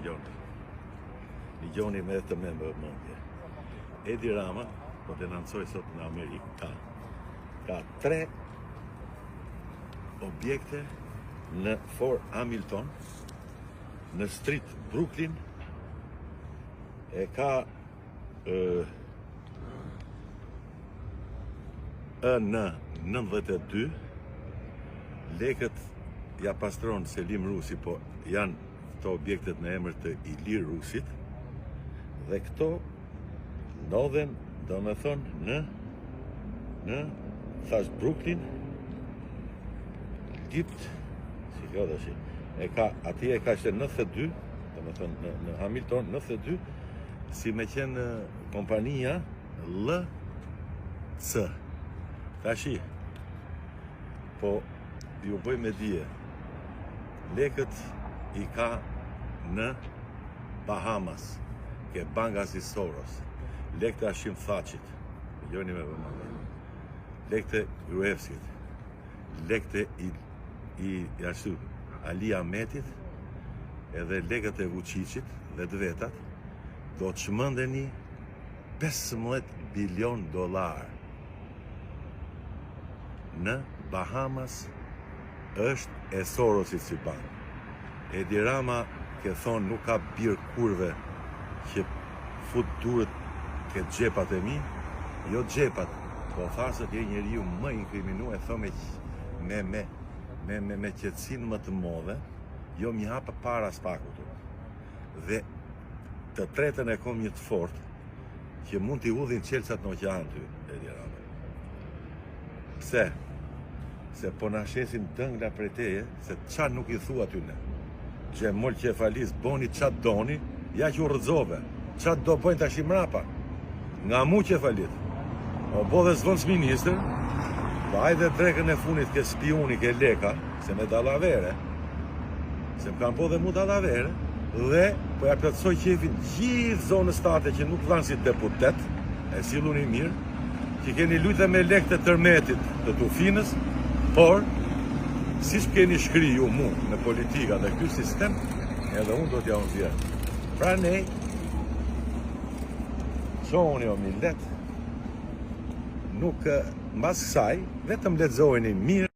Një gjoni me të me mëndje. Edi Rama, po të nëncoj sot në Amerikë, ka 3 objekte në Fort Hamilton, në Street Brooklyn, e ka në 92, lekët ja pastron Selim Rusi, po janë këto objektet në emër të Ilir Rusit, dhe këto ndodhen, do me thonë, në thash Brooklyn, Gipt, si kjo dhe shi, ati e ka ishte 92, do me thonë në Hamilton, 92, si me qenë kompania LC. Ta shi, po ju bëj me dje, lekët i ka në Bahamas, ke Bangas i Soros, lekët e Ashim Thachit, gjoni me vëmëndje, lekët e Gruevskit, lekët e ashtu Ali Ahmetit, edhe lekët e Vučićit dhe të vetat, do të shmëndeni $15 bilion në Bahamas është e Sorosit si bankë. Edi Rama ke thonë nuk ka birë kurve që fut durët ke gjepat e mi, jo gjepat, po thasët je njeriu më inkriminu, e thome me qetësin më të modhe, jo mi hapa para spakutur. Dhe të tretën e kom një të fort, që mund t'i udhin qelçat në oqean ty, Edi Rama. Pse? Se po na shesin dëngla prej teje, se qa nuk i thua ty ne. Gjemol Qefalis, boni qatë doni, ja që u rëdzove. Qatë do bëjnë të ashim rapa. Nga mu Qefalit. O bo dhe zvënës minister, pa ajde drekën e funit ke spioni, ke leka, se me dalavere, se më kam po dhe mu dalavere, dhe po ja plëtsoj qefin gjithë zonës state që nuk dhanë si deputet, e silun i mirë, që keni lujtë me lek të tërmetit të Tufinës, por, si s'keni shkri ju mu në politika dhe ky sistem, edhe unë do t'ja unë vjerë. Pra ne, qoni o millet, nuk mbas kësaj, vetëm lexojeni mirë,